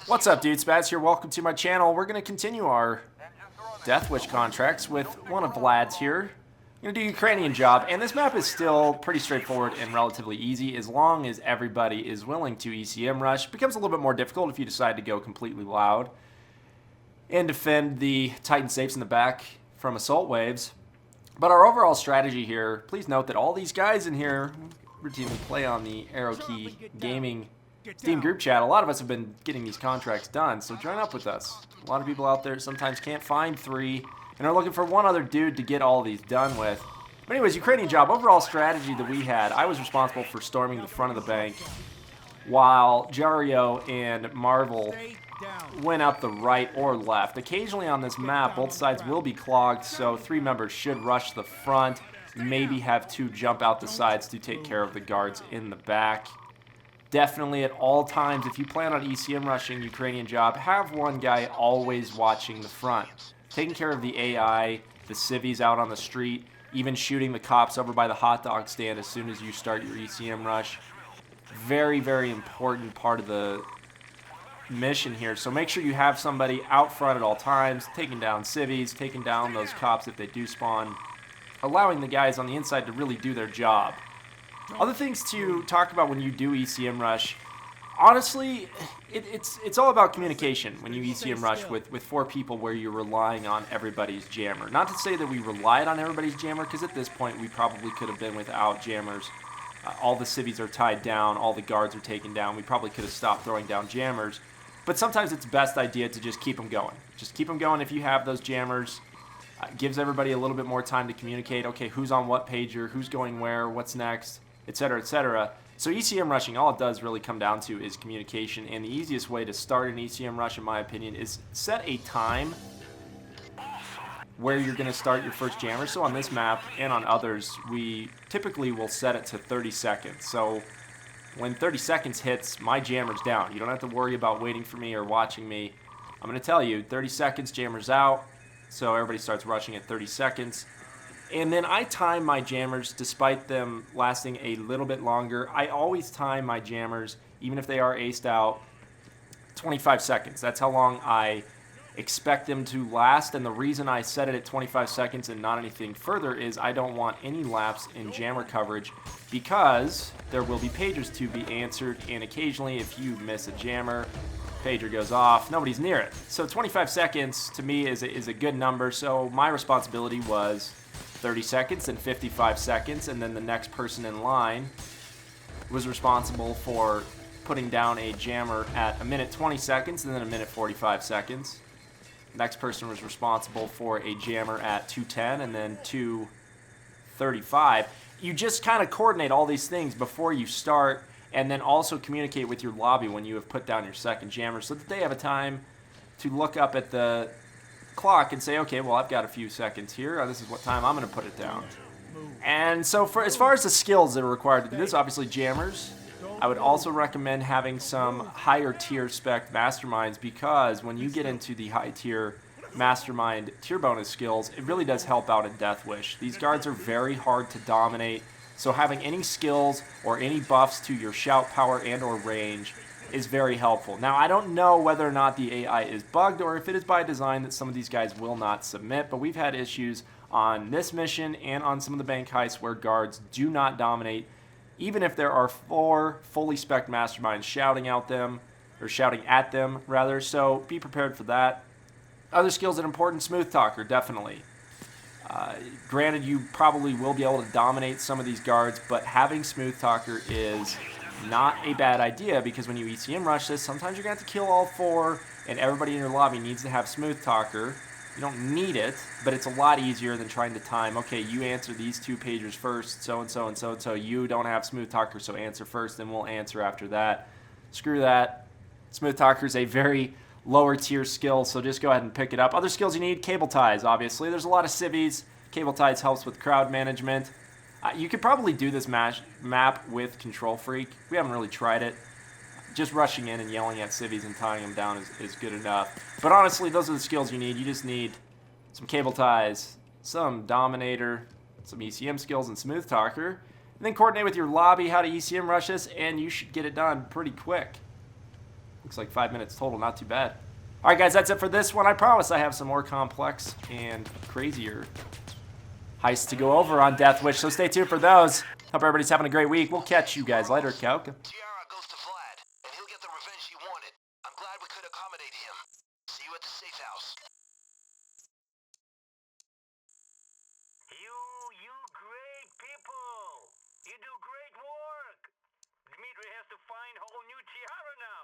What's up, dude? Spaz here. Welcome to my channel. We're going to continue our Death Wish contracts with one of the lads here. I'm going to do Ukrainian Job, and this map is still pretty straightforward and relatively easy as long as everybody is willing to ECM rush. It becomes a little bit more difficult if you decide to go completely loud and defend the Titan safes in the back from assault waves. But our overall strategy here, please note that all these guys in here routinely play on the ArrowKeyGamers Steam group chat. A lot of us have been getting these contracts done, so join up with us. A lot of people out there sometimes can't find 3 and are looking for one other dude to get all these done with. But anyways, Ukrainian Job, overall strategy that we had, I was responsible for storming the front of the bank, while Jario and Marvel went up the right or left. Occasionally on this map, both sides will be clogged, so 3 members should rush the front, maybe have 2 jump out the sides to take care of the guards in the back. Definitely at all times, if you plan on ECM rushing Ukrainian Job, have one guy always watching the front. Taking care of the AI, the civis out on the street, even shooting the cops over by the hot dog stand as soon as you start your ECM rush. Very, very important part of the mission here. So make sure you have somebody out front at all times, taking down civis, taking down those cops if they do spawn, allowing the guys on the inside to really do their job. Other things to talk about when you do ECM rush, honestly, it's all about communication when you ECM rush with 4 people where you're relying on everybody's jammer. Not to say that we relied on everybody's jammer, because at this point we probably could have been without jammers. All the civis are tied down, all the guards are taken down. We probably could have stopped throwing down jammers. But sometimes it's best idea to just keep them going. Just keep them going if you have those jammers. Gives everybody a little bit more time to communicate. Okay, who's on what pager, who's going where, what's next, etc., etc. So ECM rushing, all it does really come down to is communication, and the easiest way to start an ECM rush, in my opinion, is set a time where you're going to start your first jammer. So on this map and on others, we typically will set it to 30 seconds. So when 30 seconds hits, my jammer's down. You don't have to worry about waiting for me or watching me. I'm going to tell you, 30 seconds, jammer's out. So everybody starts rushing at 30 seconds. And then I time my jammers, despite them lasting a little bit longer. I always time my jammers, even if they are aced out, 25 seconds. That's how long I expect them to last. And the reason I set it at 25 seconds and not anything further is I don't want any lapse in jammer coverage, because there will be pagers to be answered. And occasionally, if you miss a jammer, pager goes off, nobody's near it. So 25 seconds to me is a good number. So my responsibility was 30 seconds and 55 seconds, and then the next person in line was responsible for putting down a jammer at 1:20 seconds and then 1:45 seconds. Next person was responsible for a jammer at 2:10 and then 2:35. You just kind of coordinate all these things before you start, and then also communicate with your lobby when you have put down your second jammer so that they have a time to look up at the clock and say, okay, well, I've got a few seconds here. This is what time I'm going to put it down. And so as far as the skills that are required to do this, obviously jammers. I would also recommend having some higher tier spec masterminds, because when you get into the high tier mastermind tier bonus skills, it really does help out in Death Wish. These guards are very hard to dominate, so having any skills or any buffs to your shout power and or range is very helpful. Now, I don't know whether or not the AI is bugged or if it is by design that some of these guys will not submit, but we've had issues on this mission and on some of the bank heists where guards do not dominate, even if there are 4 fully spec'd masterminds shouting at them, rather, so be prepared for that. Other skills that are important, smooth talker, definitely. Granted, you probably will be able to dominate some of these guards, but having smooth talker is not a bad idea, because when you ECM rush this, sometimes you're going to have to kill all 4, and everybody in your lobby needs to have smooth talker. You don't need it, but it's a lot easier than trying to time, okay, you answer these 2 pagers first, so-and-so and so-and-so. You don't have smooth talker, so answer first, then we'll answer after that. Screw that. Smooth talker is a very lower tier skill, so just go ahead and pick it up. Other skills you need, cable ties, obviously. There's a lot of civis. Cable ties helps with crowd management. You could probably do this map with Control Freak. We haven't really tried it. Just rushing in and yelling at civis and tying them down is good enough. But honestly, those are the skills you need. You just need some cable ties, some Dominator, some ECM skills, and Smooth Talker. And then coordinate with your lobby how to ECM rush this, and you should get it done pretty quick. Looks like 5 minutes total, not too bad. All right, guys, that's it for this one. I promise I have some more complex and crazier heists to go over on Death Wish, so stay tuned for those. Hope everybody's having a great week. We'll catch you guys later, Calc. Tiara goes to Vlad, and he'll get the revenge he wanted. I'm glad we could accommodate him. See you at the safe house. You great people. You do great work. Dmitri has to find whole new Tiara now.